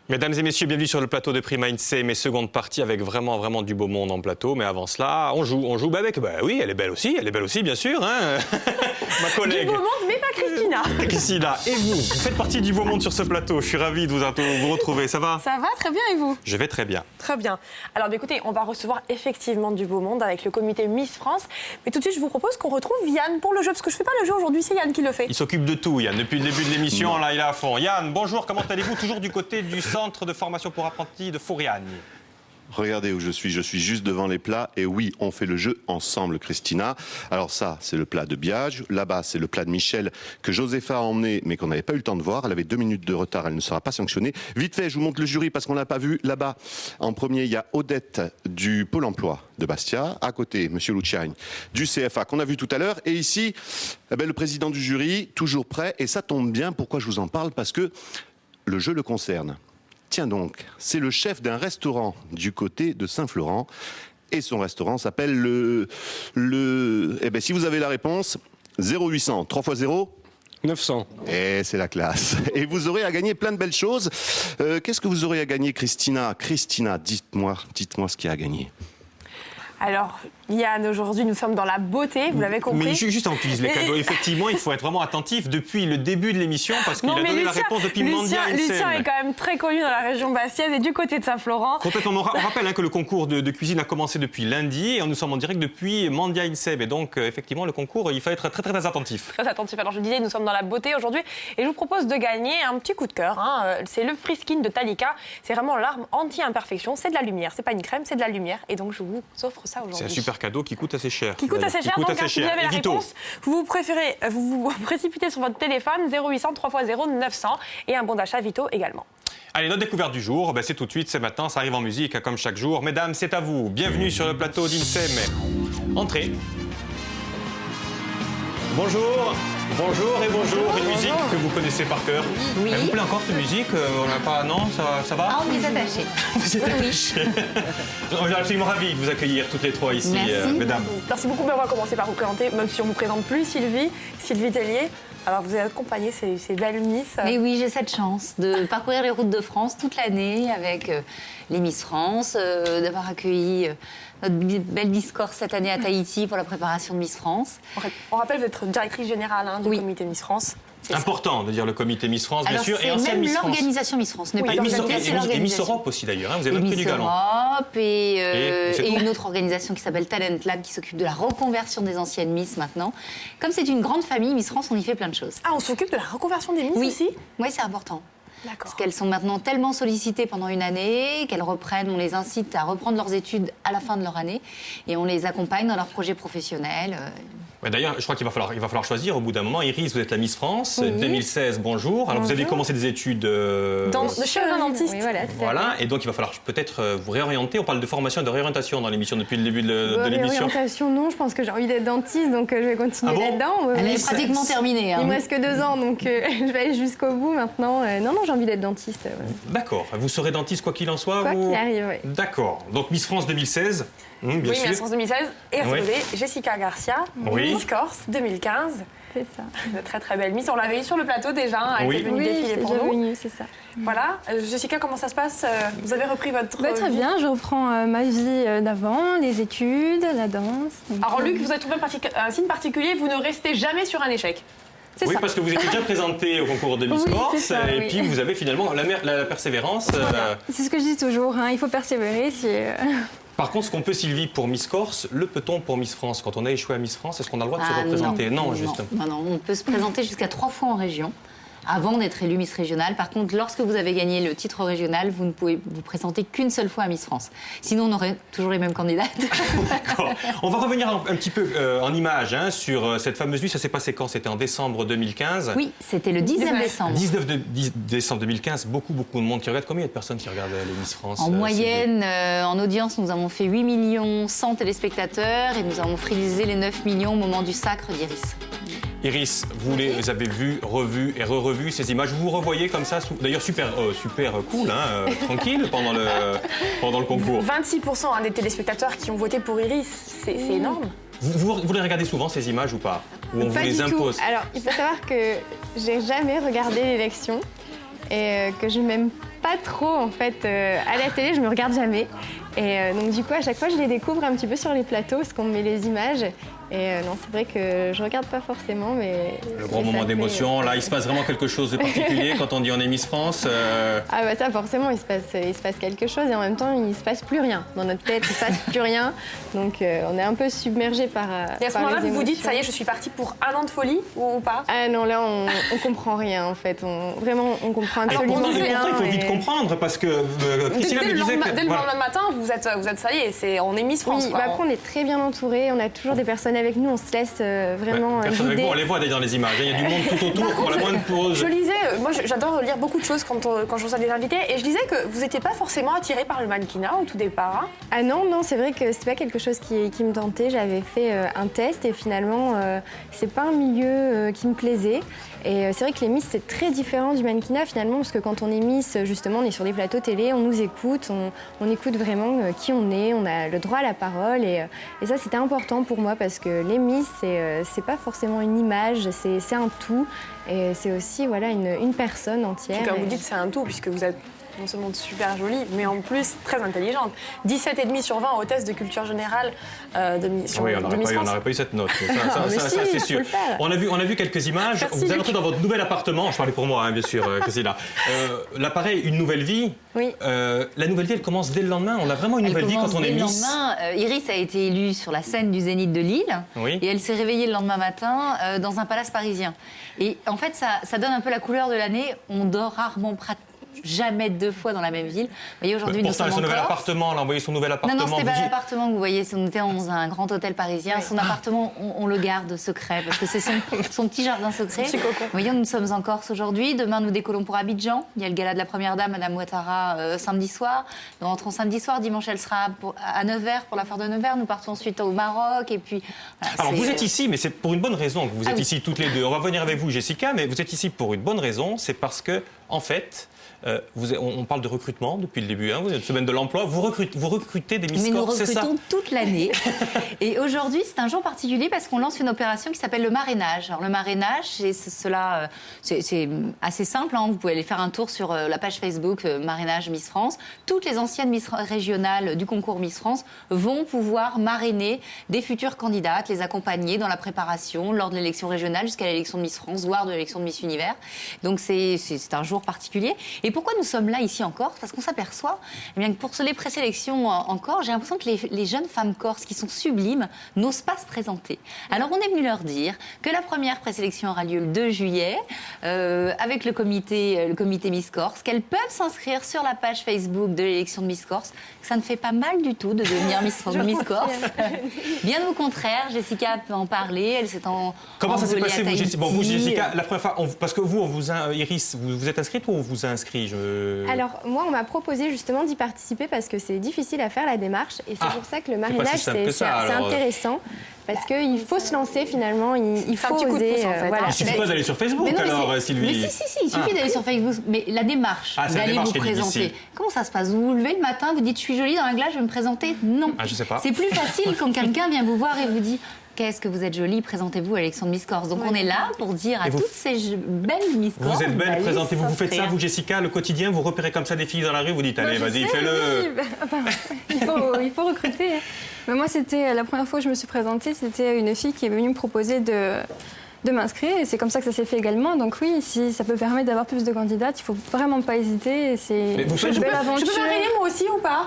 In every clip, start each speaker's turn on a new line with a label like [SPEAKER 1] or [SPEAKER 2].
[SPEAKER 1] Mesdames et messieurs, bienvenue sur le plateau de Prima INSEE, mes secondes parties avec vraiment du beau monde en plateau. Mais avant cela, on joue avec. Oui, elle est belle aussi, bien sûr. Hein. Ma collègue.
[SPEAKER 2] Du beau monde, mais pas Christina.
[SPEAKER 1] Christina, et vous faites partie du beau monde sur ce plateau. Je suis ravi de vous retrouver. Ça va?
[SPEAKER 2] Ça va très bien, et vous?
[SPEAKER 1] Je vais très bien.
[SPEAKER 2] Très bien. Alors, écoutez, on va recevoir effectivement du beau monde avec le comité Miss France. Mais tout de suite, je vous propose qu'on retrouve Yann pour le jeu, parce que je ne fais pas le jeu aujourd'hui, c'est Yann qui le fait.
[SPEAKER 1] Il s'occupe de tout, Yann. Depuis le début de l'émission, là, il est à fond. Yann, bonjour, comment allez-vous? Toujours du côté du centre de formation pour apprentis de Fouriane.
[SPEAKER 3] Regardez où je suis juste devant les plats. Et oui, on fait le jeu ensemble, Christina. Alors ça, c'est le plat de Biage. Là-bas, c'est le plat de Michel que Josépha a emmené, mais qu'on n'avait pas eu le temps de voir. Elle avait 2 minutes de retard, elle ne sera pas sanctionnée. Vite fait, je vous montre le jury parce qu'on ne l'a pas vu. Là-bas, en premier, il y a Odette du Pôle emploi de Bastia. À côté, Monsieur Luciani du CFA qu'on a vu tout à l'heure. Et ici, le président du jury, toujours prêt. Et ça tombe bien, pourquoi je vous en parle? Parce que le jeu le concerne. Tiens donc, c'est le chef d'un restaurant du côté de Saint-Florent et son restaurant s'appelle si vous avez la réponse, 0800 3 x 0
[SPEAKER 4] 900.
[SPEAKER 3] Et c'est la classe. Et vous aurez à gagner plein de belles choses. Qu'est-ce que vous aurez à gagner, Christina? Christina, dites-moi ce qu'il y a à gagner.
[SPEAKER 2] Alors, Yann, aujourd'hui, nous sommes dans la beauté, vous l'avez compris.
[SPEAKER 1] Mais juste avant que tu dises les cadeaux, effectivement, il faut être vraiment attentif depuis le début de l'émission parce qu'il a donné la réponse depuis Mandia INSEE.
[SPEAKER 2] Lucien est quand même très connu dans la région bastiaise et du côté de Saint-Florent.
[SPEAKER 1] Complètement. On rappelle que le concours de cuisine a commencé depuis lundi et nous sommes en direct depuis Mandia INSEE. Et donc, effectivement, le concours, il faut être très attentif.
[SPEAKER 2] Très attentif. Alors, je disais, nous sommes dans la beauté aujourd'hui et je vous propose de gagner un petit coup de cœur. C'est le Free Skin de Talika. C'est vraiment l'arme anti-imperfection. C'est de la lumière. C'est pas une crème, c'est de la lumière. Et donc, je vous offre ça aujourd'hui.
[SPEAKER 1] C'est un super cadeau qui coûte assez cher.
[SPEAKER 2] Donc, si vous avez la réponse, vous vous précipitez sur votre téléphone 0800 3 x 0 900 et un bon d'achat Vito également.
[SPEAKER 1] Allez, notre découverte du jour, c'est tout de suite, c'est maintenant, ça arrive en musique comme chaque jour. Mesdames, c'est à vous. Bienvenue sur le plateau d'INSEE. Entrez. Bonjour et bonjour. Une musique que vous connaissez par cœur.
[SPEAKER 5] Oui.
[SPEAKER 1] Elle vous plaît encore cette musique? On n'a pas... Non, ça va?
[SPEAKER 5] Ah, on est attachés.
[SPEAKER 1] Vous êtes attachés. On est absolument ravis de vous accueillir toutes les trois ici, mesdames.
[SPEAKER 2] Merci beaucoup, mais on va commencer par vous présenter, même si on ne vous présente plus, Sylvie Tellier. Alors, vous êtes accompagnée, ces belles Miss.
[SPEAKER 5] Mais oui, j'ai cette chance de parcourir les routes de France toute l'année avec les Miss France, d'avoir accueilli notre belle Miss Corse cette année à Tahiti pour la préparation de Miss France.
[SPEAKER 2] On rappelle, vous êtes directrice générale du comité Miss France.
[SPEAKER 1] Important de dire le comité Miss France, bien sûr, et ancienne Miss France.
[SPEAKER 5] L'organisation Miss France, n'est pas
[SPEAKER 1] et
[SPEAKER 5] l'organisation.
[SPEAKER 1] Et Miss Europe aussi d'ailleurs, vous avez même prix du Galant.
[SPEAKER 5] Europe et une autre organisation qui s'appelle Talent Lab qui s'occupe de la reconversion des anciennes Miss maintenant. Comme c'est une grande famille, Miss France, on y fait plein de choses.
[SPEAKER 2] Ah, on s'occupe de la reconversion des Miss aussi?
[SPEAKER 5] Oui, c'est important.
[SPEAKER 2] D'accord.
[SPEAKER 5] Parce qu'elles sont maintenant tellement sollicitées pendant une année qu'elles reprennent, on les incite à reprendre leurs études à la fin de leur année et on les accompagne dans leurs projets professionnels.
[SPEAKER 1] Ouais, d'ailleurs, je crois qu'il va falloir choisir au bout d'un moment. Iris, vous êtes la Miss France, 2016, bonjour. Alors, vous avez commencé des études...
[SPEAKER 2] de chirurgien dentiste.
[SPEAKER 5] Oui,
[SPEAKER 1] voilà, et donc il va falloir peut-être vous réorienter. On parle de formation et de réorientation dans l'émission depuis le début de l'émission.
[SPEAKER 6] Réorientation, non, je pense que j'ai envie d'être dentiste, donc je vais continuer là-dedans.
[SPEAKER 5] Elle est pratiquement terminée.
[SPEAKER 6] Il me reste que 2 ans, donc je vais aller jusqu'au bout maintenant. Non, j'ai envie d'être dentiste. Ouais.
[SPEAKER 1] D'accord, vous serez dentiste quoi qu'il en soit?
[SPEAKER 6] Quoi qu'il arrive, oui.
[SPEAKER 1] D'accord, donc Miss France 2016... bien sûr.
[SPEAKER 2] Miss France 2016 et retrouver Jessica Garcia, Miss Corse 2015.
[SPEAKER 6] C'est ça.
[SPEAKER 2] Une très très belle Miss. On l'avait eu sur le plateau déjà, elle était venue défiler pour nous.
[SPEAKER 6] Venue, c'est ça.
[SPEAKER 2] Voilà. Jessica, comment ça se passe? Vous avez repris votre
[SPEAKER 6] Très
[SPEAKER 2] vie?
[SPEAKER 6] bien, je reprends ma vie d'avant, les études, la danse.
[SPEAKER 2] Alors Luc, vous avez trouvé un signe particulier, vous ne restez jamais sur un échec.
[SPEAKER 1] Oui, parce que vous étiez déjà présenté au concours de Miss Corse
[SPEAKER 6] ça,
[SPEAKER 1] et puis vous avez finalement la persévérance.
[SPEAKER 6] Voilà. C'est ce que je dis toujours, il faut persévérer.
[SPEAKER 1] Par contre, ce qu'on peut, Sylvie, pour Miss Corse, le peut-on pour Miss France? Quand on a échoué à Miss France, est-ce qu'on a le droit de se représenter? Non, justement.
[SPEAKER 5] Non, on peut se présenter jusqu'à 3 fois en région avant d'être élu Miss Régionale. Par contre, lorsque vous avez gagné le titre régional, vous ne pouvez vous présenter qu'une seule fois à Miss France. Sinon, on aurait toujours les mêmes candidates.
[SPEAKER 1] D'accord. On va revenir un petit peu en images sur cette fameuse nuit. Ça s'est passé quand? C'était en décembre 2015.
[SPEAKER 5] Oui, c'était le 19 décembre.
[SPEAKER 1] 19 décembre 2015, beaucoup de monde qui regarde. Combien il y a de personnes qui regardent les Miss France?
[SPEAKER 5] En moyenne, en audience, nous avons fait 8 100 000 téléspectateurs et nous avons frisé les 9 millions au moment du sacre d'Iris.
[SPEAKER 1] Iris, vous les avez vues, revues et re-revues ces images. Vous vous revoyez comme ça, d'ailleurs super cool, tranquille pendant le concours.
[SPEAKER 2] 26% des téléspectateurs qui ont voté pour Iris, c'est énorme.
[SPEAKER 1] Vous les regardez souvent ces images ou pas? Ou on vous les impose?
[SPEAKER 6] Alors, il faut savoir que j'ai jamais regardé l'élection et que je m'aime pas trop en fait à la télé, je me regarde jamais. Et donc du coup, à chaque fois, je les découvre un petit peu sur les plateaux parce qu'on met les images. Et non, c'est vrai que je regarde pas forcément, mais...
[SPEAKER 1] Le grand moment d'émotion, là, il se passe vraiment quelque chose de particulier quand on dit on est Miss France.
[SPEAKER 6] Ah bah ça, forcément, il se passe quelque chose et en même temps, il se passe plus rien. Dans notre tête, il se passe plus rien. Donc on est un peu submergé par
[SPEAKER 2] Et à ce moment-là, vous vous dites, ça y est, je suis partie pour un an de folie ou pas?
[SPEAKER 6] Ah non, là, on comprend rien en fait. Vraiment, on comprend absolument
[SPEAKER 1] pourtant,
[SPEAKER 6] rien.
[SPEAKER 1] il faut vite comprendre parce que Christina me disait que...
[SPEAKER 2] Dès le lendemain matin, vous êtes ça y est, on est Miss France.
[SPEAKER 6] Oui,
[SPEAKER 2] quoi.
[SPEAKER 6] après, on est très bien entourés. On a toujours des personnes avec nous. On se laisse vraiment
[SPEAKER 1] personne avec
[SPEAKER 6] guider.
[SPEAKER 1] vous, on les voit d'ailleurs dans les images. Il y a du monde tout autour pour la moindre pause.
[SPEAKER 2] Je lisais, moi j'adore lire beaucoup de choses quand je reçois des invités, et je disais que vous n'étiez pas forcément attiré par le mannequinat au tout départ. Hein.
[SPEAKER 6] Ah non, c'est vrai que c'est pas quelque chose qui me tentait. J'avais fait un test et finalement, c'est pas un milieu qui me plaisait. Et c'est vrai que les Miss, c'est très différent du mannequinat finalement, parce que quand on est Miss, justement, on est sur des plateaux télé, on nous écoute, on écoute vraiment qui on est, on a le droit à la parole. Et ça, c'était important pour moi parce que les Miss, c'est pas forcément une image, c'est un tout. Et c'est aussi voilà, une personne entière.
[SPEAKER 2] Comme vous dites, c'est un tout, puisque vous êtes non seulement super jolie, mais en plus très intelligente. 17,5 sur 20 au test de culture générale de Miss France.
[SPEAKER 1] Oui, on n'aurait pas eu cette note. Ça, c'est sûr. On a vu quelques images.
[SPEAKER 2] Merci,
[SPEAKER 1] vous allez entrer dans votre nouvel appartement. Je parlais pour moi, bien sûr, Christina. L'appareil, une nouvelle vie.
[SPEAKER 6] Oui.
[SPEAKER 1] La nouvelle vie, elle commence dès le lendemain. On a vraiment une nouvelle vie quand on est Miss.
[SPEAKER 5] Le lendemain, Iris a été élue sur la scène du Zénith de Lille.
[SPEAKER 1] Oui.
[SPEAKER 5] Et elle s'est réveillée le lendemain matin dans un palace parisien. Et en fait, ça donne un peu la couleur de l'année. On dort rarement, jamais 2 fois dans la même ville. Vous voyez, aujourd'hui, nous sommes en
[SPEAKER 1] son nouvel
[SPEAKER 5] Corse.
[SPEAKER 1] appartement, là, envoyé son nouvel appartement.
[SPEAKER 5] Non, c'était pas l'appartement que vous voyez. On était dans un grand hôtel parisien. Son appartement, on le garde secret parce que c'est son petit jardin secret.
[SPEAKER 2] Petit cocon.
[SPEAKER 5] Vous voyez, nous sommes en Corse aujourd'hui. Demain, nous décollons pour Abidjan. Il y a le gala de la première dame, Madame Ouattara, samedi soir. Nous rentrons samedi soir. Dimanche, elle sera à Nevers pour la foire de Nevers. Nous partons ensuite au Maroc. Et puis, voilà,
[SPEAKER 1] alors, vous êtes ici, mais c'est pour une bonne raison que vous êtes ici toutes les deux. On va venir avec vous, Jessica, mais vous êtes ici pour une bonne raison. C'est parce que, en fait, on parle de recrutement depuis le début, vous êtes semaine de l'emploi, vous recrutez des Miss Corse, c'est ça?
[SPEAKER 5] Nous recrutons toute l'année. Et aujourd'hui, c'est un jour particulier parce qu'on lance une opération qui s'appelle le marrainage. Alors le marrainage, c'est assez simple, vous pouvez aller faire un tour sur la page Facebook Marrainage Miss France. Toutes les anciennes Miss régionales du concours Miss France vont pouvoir marrainer des futures candidates, les accompagner dans la préparation lors de l'élection régionale jusqu'à l'élection de Miss France, voire de l'élection de Miss Univers. Donc c'est un jour particulier. Et pourquoi nous sommes là ici en Corse? Parce qu'on s'aperçoit que pour les présélections en Corse, j'ai l'impression que les jeunes femmes corses qui sont sublimes n'osent pas se présenter. Alors on est venu leur dire que la première présélection aura lieu le 2 juillet avec le comité Miss Corse, qu'elles peuvent s'inscrire sur la page Facebook de l'élection de Miss Corse, que ça ne fait pas mal du tout de devenir Miss Corse. Bien au contraire, Jessica peut en parler, elle s'est
[SPEAKER 1] Comment ça s'est passé, vous, Jessica? Bon, vous, Jessica, la première fois, parce que vous, Iris, vous êtes inscrite ou on vous a inscrit?
[SPEAKER 6] Alors, moi, on m'a proposé justement d'y participer parce que c'est difficile à faire la démarche. Et c'est pour ça que le marrainage, c'est intéressant. Parce qu'il faut se lancer finalement, il faut oser.
[SPEAKER 2] Voilà.
[SPEAKER 1] Il suffit pas d'aller sur Facebook alors, Sylvie.
[SPEAKER 5] Mais si, il suffit d'aller sur Facebook. Mais la démarche, d'aller vous présenter. Comment ça se passe? Vous vous levez le matin, vous dites je suis jolie dans la glace, je vais me présenter? Non.
[SPEAKER 1] Je sais pas.
[SPEAKER 5] C'est plus facile quand quelqu'un vient vous voir et vous dit qu'est-ce que vous êtes jolie, présentez-vous à l'élection de Miss Corse. Donc on est là pour dire à toutes ces belles Miss Corse.
[SPEAKER 1] Vous êtes belle, présentez-vous, vous faites ça, vous, Jessica, le quotidien, vous repérez comme ça des filles dans la rue, vous dites allez, vas-y, fais-le.
[SPEAKER 4] Il faut recruter. Mais moi, c'était la première fois que je me suis présentée, c'était une fille qui est venue me proposer de m'inscrire et c'est comme ça que ça s'est fait également. Donc oui, si ça peut permettre d'avoir plus de candidates, il faut vraiment pas hésiter. C'est une belle aventure.
[SPEAKER 2] Je peux marrainer moi aussi ou pas?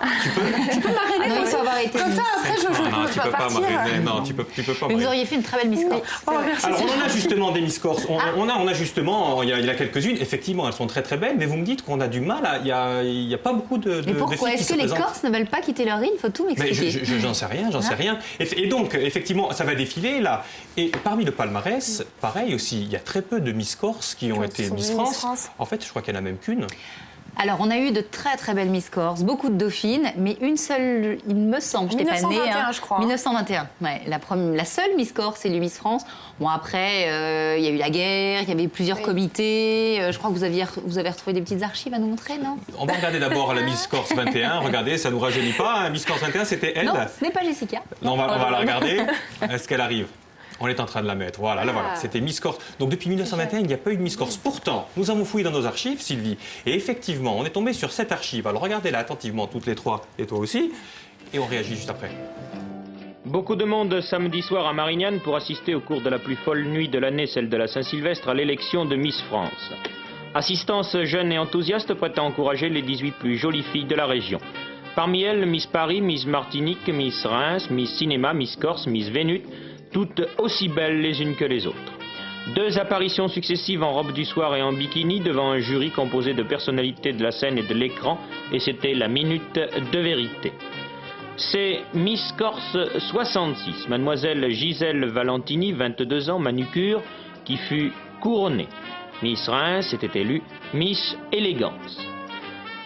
[SPEAKER 2] Je peux marrainer moi aussi. Comme ça, après, je peux partir.
[SPEAKER 1] Non, tu peux pas
[SPEAKER 5] marrainer. Vous auriez fait une très belle Miss Corse.
[SPEAKER 1] Alors, on en a justement des Miss Corse. On a justement, il y a quelques-unes. Effectivement, elles sont très très belles, mais vous me dites qu'on a du mal. Il y a pas beaucoup de
[SPEAKER 5] Mais pourquoi? Est-ce que les Corses ne veulent pas quitter leur île? Il faut tout m'expliquer.
[SPEAKER 1] J'en sais rien, Et donc, effectivement, ça va défiler là. Et parmi le palmarès, pareil aussi, il y a très peu de Miss Corse qui ont été Miss France. En fait, je crois qu'il n'y en a même qu'une.
[SPEAKER 5] Alors, on a eu de très très belles Miss Corse, beaucoup de dauphines, mais une seule, il me semble, je n'étais pas née.
[SPEAKER 2] 1921, je crois.
[SPEAKER 5] 1921, ouais, la seule Miss Corse, c'est lui Miss France. Bon, après, il y a eu la guerre, il y avait plusieurs comités. Je crois que vous avez retrouvé des petites archives à nous montrer, non?
[SPEAKER 1] On va regarder d'abord la Miss Corse 21. Regardez, ça ne nous rajeunit pas. Hein. Miss Corse 21, c'était elle.
[SPEAKER 5] Non, ce n'est pas Jessica.
[SPEAKER 1] Non, on va la regarder. Est-ce qu'elle arrive? On est en train de la mettre. Voilà, là voilà. C'était Miss Corse. Donc depuis 1921, il n'y a pas eu de Miss Corse. Pourtant, nous avons fouillé dans nos archives, Sylvie. Et effectivement, on est tombé sur cette archive. Alors regardez-la attentivement, toutes les trois, et toi aussi. Et on réagit juste après.
[SPEAKER 7] Beaucoup de monde samedi soir à Marignane pour assister au cours de la plus folle nuit de l'année, celle de la Saint-Sylvestre, à l'élection de Miss France. Assistance jeune et enthousiaste prête à encourager les 18 plus jolies filles de la région. Parmi elles, Miss Paris, Miss Martinique, Miss Reims, Miss Cinéma, Miss Corse, Miss Vénus, toutes aussi belles les unes que les autres. 2 apparitions successives en robe du soir et en bikini devant un jury composé de personnalités de la scène et de l'écran, et c'était la minute de vérité. C'est Miss Corse 66, mademoiselle Gisèle Valentini, 22 ans, manucure, qui fut couronnée. Miss Reims était élue Miss Élégance.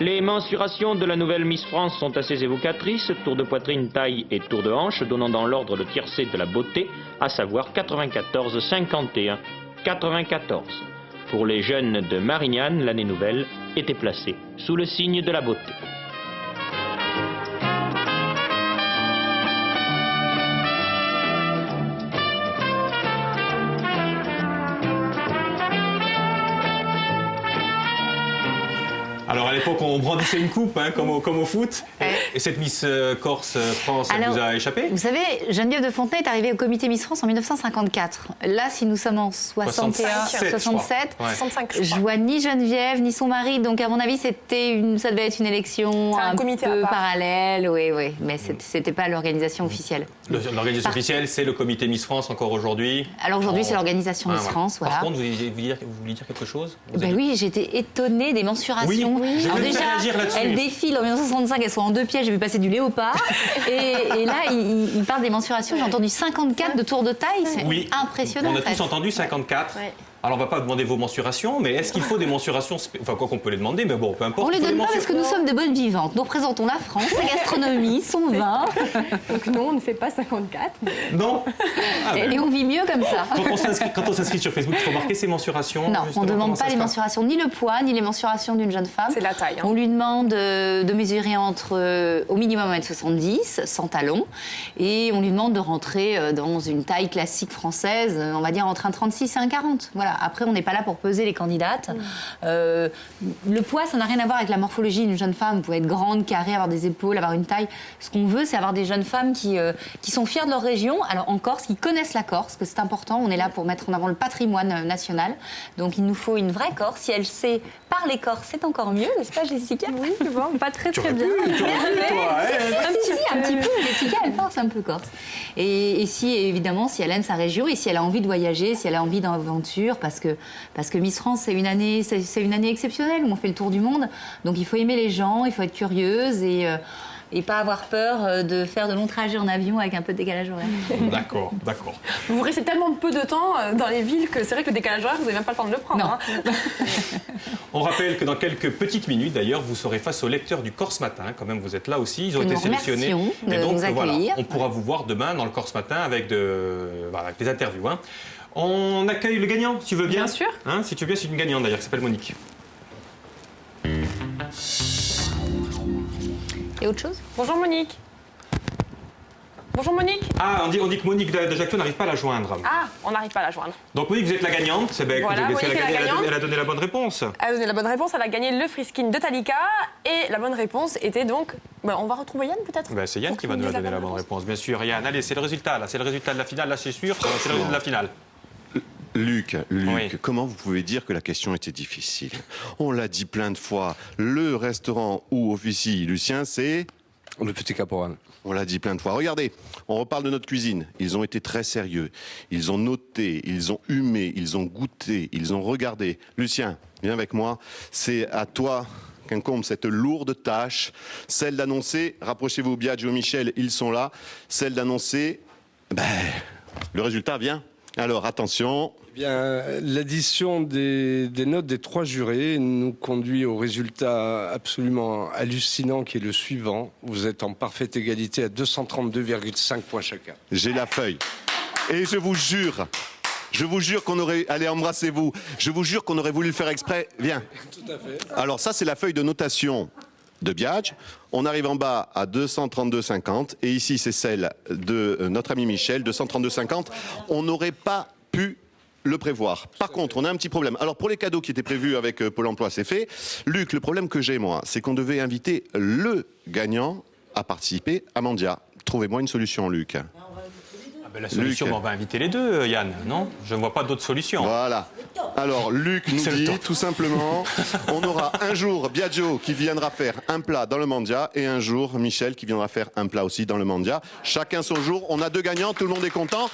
[SPEAKER 7] Les mensurations de la nouvelle Miss France sont assez évocatrices, tour de poitrine, taille et tour de hanche, donnant dans l'ordre le tiercé de la beauté, à savoir 94, 51, 94. Pour les jeunes de Marignane, l'année nouvelle était placée sous le signe de la beauté.
[SPEAKER 1] Alors à l'époque, on brandissait une coupe, hein, comme au foot. Et cette Miss Corse France, elle vous a échappé?
[SPEAKER 5] Vous savez, Geneviève de Fontenay est arrivée au comité Miss France en 1954. Là, si nous sommes en 61, 67,
[SPEAKER 1] Ouais.
[SPEAKER 2] 65,
[SPEAKER 5] je vois ni Geneviève, ni son mari. Donc, à mon avis, ça devait être une élection
[SPEAKER 2] un comité
[SPEAKER 5] peu
[SPEAKER 2] à part.
[SPEAKER 5] parallèle. Oui, oui. Mais c'était pas l'organisation officielle.
[SPEAKER 1] L'organisation officielle, c'est le comité Miss France encore aujourd'hui.
[SPEAKER 5] Alors aujourd'hui, c'est l'organisation Miss
[SPEAKER 1] voilà.
[SPEAKER 5] France. Voilà.
[SPEAKER 1] Par contre, vous vouliez dire quelque chose?
[SPEAKER 5] Oui, j'étais étonnée des mensurations.
[SPEAKER 1] Oui, je
[SPEAKER 5] Alors
[SPEAKER 1] vais
[SPEAKER 5] déjà,
[SPEAKER 1] faire réagir là-dessus.
[SPEAKER 5] elle défile en 1965, elles sont en 2 pièces, j'ai vu passer du léopard. et là, il parle des mensurations, j'ai entendu 54 de tour de taille, c'est impressionnant.
[SPEAKER 1] On a
[SPEAKER 5] en fait.
[SPEAKER 1] tous entendu 54.
[SPEAKER 6] Ouais.
[SPEAKER 1] Alors, on ne va pas demander vos mensurations, mais est-ce qu'il faut des mensurations Enfin, quoi qu'on peut les demander, mais bon, peu importe.
[SPEAKER 5] On ne les
[SPEAKER 1] il faut
[SPEAKER 5] donne pas parce
[SPEAKER 1] mensurations.
[SPEAKER 5] que nous sommes de bonnes vivantes. Nous représentons la France, sa gastronomie, son vin.
[SPEAKER 6] Donc non, on ne fait pas 54. Mais...
[SPEAKER 1] Non Ah, ben,
[SPEAKER 5] Et on vit mieux comme ça.
[SPEAKER 1] Quand on s'inscrit sur Facebook, il faut marquer ses mensurations.
[SPEAKER 5] Non, on
[SPEAKER 1] justement,
[SPEAKER 5] ne
[SPEAKER 1] comment
[SPEAKER 5] demande
[SPEAKER 1] ça
[SPEAKER 5] pas
[SPEAKER 1] se
[SPEAKER 5] les
[SPEAKER 1] passe
[SPEAKER 5] mensurations, ni le poids, ni les mensurations d'une jeune femme.
[SPEAKER 2] C'est la taille, hein.
[SPEAKER 5] On lui demande de mesurer au minimum 1m70, sans talons. Et on lui demande de rentrer dans une taille classique française, on va dire entre un 36 et un 40. Voilà. Après, on n'est pas là pour peser les candidates. Le poids, ça n'a rien à voir avec la morphologie d'une jeune femme. Vous pouvez être grande, carrée, avoir des épaules, avoir une taille. Ce qu'on veut, c'est avoir des jeunes femmes qui sont fières de leur région. Alors en Corse, qui connaissent la Corse, parce que c'est important. On est là pour mettre en avant le patrimoine national. Donc il nous faut une vraie Corse. Si elle sait parler corse, c'est encore mieux, n'est-ce pas, Jessica?
[SPEAKER 6] Oui, bon, pas très
[SPEAKER 1] Tu
[SPEAKER 6] très
[SPEAKER 1] aurais
[SPEAKER 6] bien.
[SPEAKER 1] pu, toi, hein.
[SPEAKER 5] Un petit peu, Jessica, elle pense un peu corse. Et si, évidemment, si elle aime sa région et si elle a envie de voyager, si elle a envie d'aventure, parce que Miss France, c'est une année exceptionnelle où on fait le tour du monde. Donc il faut aimer les gens, il faut être curieuse et pas avoir peur de faire de longs trajets en avion avec un peu de décalage horaire.
[SPEAKER 1] D'accord.
[SPEAKER 2] Vous restez tellement peu de temps dans les villes que c'est vrai que le décalage horaire, vous n'avez même pas le temps de le prendre.
[SPEAKER 5] Non.
[SPEAKER 2] Hein.
[SPEAKER 1] On rappelle que dans quelques petites minutes, d'ailleurs, vous serez face aux lecteurs du Corse Matin. Quand même, vous êtes là aussi. Ils ont
[SPEAKER 5] Que
[SPEAKER 1] été
[SPEAKER 5] nous
[SPEAKER 1] sélectionnés.
[SPEAKER 5] remercions de
[SPEAKER 1] Et donc,
[SPEAKER 5] nous
[SPEAKER 1] voilà,
[SPEAKER 5] accueillir.
[SPEAKER 1] on pourra vous voir demain dans le Corse Matin avec des interviews. Hein. On accueille le gagnant, si tu veux bien.
[SPEAKER 2] Bien sûr.
[SPEAKER 1] Hein, si tu veux bien, c'est une gagnante d'ailleurs qui s'appelle Monique.
[SPEAKER 5] Et autre chose?
[SPEAKER 2] Bonjour Monique. Bonjour Monique.
[SPEAKER 1] Ah, on dit que Monique d'Ajaccio n'arrive pas à la joindre.
[SPEAKER 2] Ah, on n'arrive pas à la joindre.
[SPEAKER 1] Donc Monique, vous êtes la gagnante. C'est bien,
[SPEAKER 2] Voilà,
[SPEAKER 1] écoutez,
[SPEAKER 2] Monique est la gagnante.
[SPEAKER 1] elle a donné la bonne réponse.
[SPEAKER 2] Elle a donné la bonne réponse, elle a gagné le Friskin de Talika. Et la bonne réponse était donc... on va retrouver Yann peut-être
[SPEAKER 1] Ben, c'est Yann
[SPEAKER 2] Pour
[SPEAKER 1] qui va
[SPEAKER 2] qu'il
[SPEAKER 1] nous
[SPEAKER 2] dise
[SPEAKER 1] donner la bonne réponse, bien sûr. Yann, allez, c'est le résultat là. C'est le résultat de la finale, là c'est sûr. C'est le résultat de la finale.
[SPEAKER 3] Luc,
[SPEAKER 1] Oui.
[SPEAKER 3] comment vous pouvez dire que la question était difficile? On l'a dit plein de fois. Le restaurant où officie Lucien, c'est...
[SPEAKER 8] Le Petit Caporal.
[SPEAKER 3] On l'a dit plein de fois. Regardez, on reparle de notre cuisine. Ils ont été très sérieux. Ils ont noté, ils ont humé, ils ont goûté, ils ont regardé. Lucien, viens avec moi. C'est à toi qu'incombe cette lourde tâche. Celle d'annoncer, rapprochez-vous au Biagio, Michel, ils sont là. Celle d'annoncer, le résultat vient. Alors, attention.
[SPEAKER 8] Eh bien, l'addition des notes des 3 jurés nous conduit au résultat absolument hallucinant qui est le suivant. Vous êtes en parfaite égalité à 232,5 points chacun.
[SPEAKER 3] J'ai la feuille. Et je vous jure qu'on aurait... Allez, embrassez-vous. Je vous jure qu'on aurait voulu le faire exprès. Viens.
[SPEAKER 8] Tout à fait.
[SPEAKER 3] Alors ça, c'est la feuille de notation de Biagio. On arrive en bas à 232,50. Et ici, c'est celle de notre ami Michel, 232,50. On n'aurait pas pu le prévoir. Par contre, on a un petit problème. Alors, pour les cadeaux qui étaient prévus avec Pôle emploi, c'est fait. Luc, le problème que j'ai, moi, c'est qu'on devait inviter le gagnant à participer à Mandia. Trouvez-moi une solution, Luc.
[SPEAKER 1] La solution,
[SPEAKER 3] Luc.
[SPEAKER 1] on va inviter les deux, Yann, non? Je ne vois pas d'autre solution.
[SPEAKER 3] Voilà. Alors, Luc nous
[SPEAKER 1] C'est le
[SPEAKER 3] dit,
[SPEAKER 1] temps.
[SPEAKER 3] tout simplement, on aura un jour Biagio qui viendra faire un plat dans le Mandia et un jour Michel qui viendra faire un plat aussi dans le Mandia. Chacun son jour. On a 2 gagnants, tout le monde est content.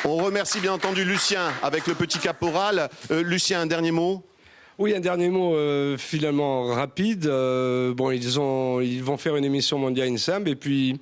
[SPEAKER 3] On remercie bien entendu Lucien avec le petit caporal. Lucien, un dernier mot?
[SPEAKER 8] Oui, un dernier mot finalement rapide. Bon, ils vont faire une émission Mondia Insam et puis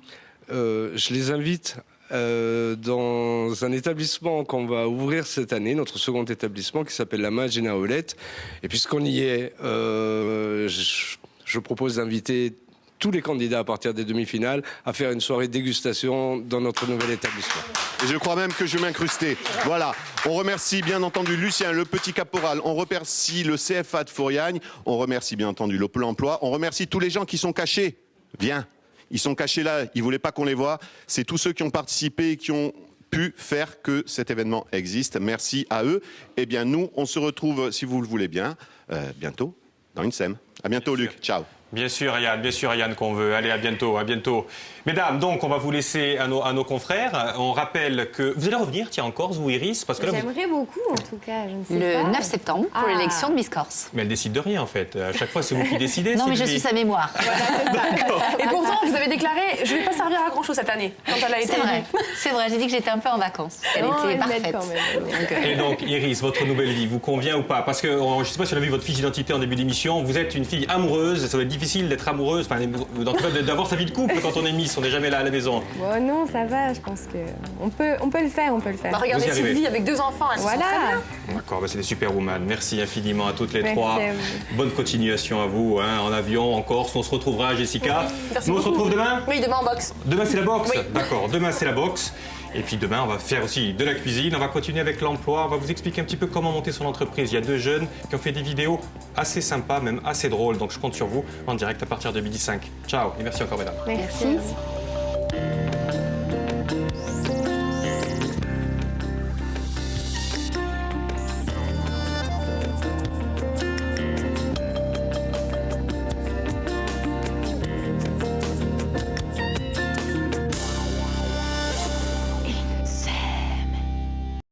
[SPEAKER 8] je les invite dans un établissement qu'on va ouvrir cette année, notre second établissement qui s'appelle la Magena Olette. Et puisqu'on y est, je propose d'inviter tous les candidats à partir des demi-finales à faire une soirée dégustation dans notre nouvel établissement.
[SPEAKER 3] Et je crois même que je vais m'incruster. Voilà. On remercie bien entendu Lucien, le petit caporal. On remercie le CFA de Fouriagne. On remercie bien entendu le Pôle emploi. On remercie tous les gens qui sont cachés. Viens. Ils sont cachés là. Ils ne voulaient pas qu'on les voie. C'est tous ceux qui ont participé et qui ont pu faire que cet événement existe. Merci à eux. Eh bien, nous, on se retrouve, si vous le voulez bien, bientôt dans une SEM. À bientôt, Luc. Ciao.
[SPEAKER 1] Bien sûr, Yann, qu'on veut. Allez, à bientôt, à bientôt. Mesdames, donc, on va vous laisser à nos confrères. On rappelle que vous allez revenir, tiens, en Corse, vous, Iris, parce que là,
[SPEAKER 6] J'aimerais beaucoup, en tout cas. Je ne sais pas.
[SPEAKER 5] Le 9 septembre pour
[SPEAKER 6] Ah.
[SPEAKER 5] l'élection de Miss Corse.
[SPEAKER 1] Mais elle décide de rien, en fait. À chaque fois, c'est vous qui décidez.
[SPEAKER 5] Non, mais je
[SPEAKER 1] Sylvie.
[SPEAKER 5] suis sa mémoire.
[SPEAKER 2] Et pourtant, vous avez déclaré, je ne vais pas servir à grand chose cette année, quand elle a été
[SPEAKER 5] C'est vrai,
[SPEAKER 2] élue.
[SPEAKER 5] c'est vrai. J'ai dit que j'étais un peu en vacances. Elle
[SPEAKER 6] Non,
[SPEAKER 5] était
[SPEAKER 6] elle m'aide
[SPEAKER 5] parfaite.
[SPEAKER 6] quand même.
[SPEAKER 1] Et donc, Iris, votre nouvelle vie vous convient ou pas? Parce que, je ne sais pas si on a vu votre fiche d'identité en début d'émission, vous êtes une fille amoureuse, ça doit être difficile d'être amoureuse, enfin, en tout cas, d'avoir sa vie de couple quand on est Miss, on n'est jamais là à la maison.
[SPEAKER 6] Bon, non, ça va, je pense qu'on peut le faire, on peut le faire.
[SPEAKER 2] Bah, regardez
[SPEAKER 1] Vous y arrivez.
[SPEAKER 2] Sylvie avec 2 enfants, elle se sent très
[SPEAKER 6] Voilà.
[SPEAKER 2] bien.
[SPEAKER 1] D'accord, bah c'est des superwoman. Merci infiniment à toutes les
[SPEAKER 6] Merci
[SPEAKER 1] trois.
[SPEAKER 6] à vous.
[SPEAKER 1] Bonne continuation à vous, hein, en avion, en Corse. On se retrouvera, Jessica.
[SPEAKER 2] Merci
[SPEAKER 1] Nous, on se
[SPEAKER 2] beaucoup.
[SPEAKER 1] retrouve demain?
[SPEAKER 2] Oui, demain en boxe.
[SPEAKER 1] Demain, c'est la boxe?
[SPEAKER 2] Oui.
[SPEAKER 1] D'accord, demain, c'est la boxe. Et puis demain, on va faire aussi de la cuisine. On va continuer avec l'emploi. On va vous expliquer un petit peu comment monter son entreprise. Il y a 2 jeunes qui ont fait des vidéos assez sympas, même assez drôles. Donc, je compte sur vous en direct à partir de 12h05. Ciao et merci encore, mesdames.
[SPEAKER 6] Merci.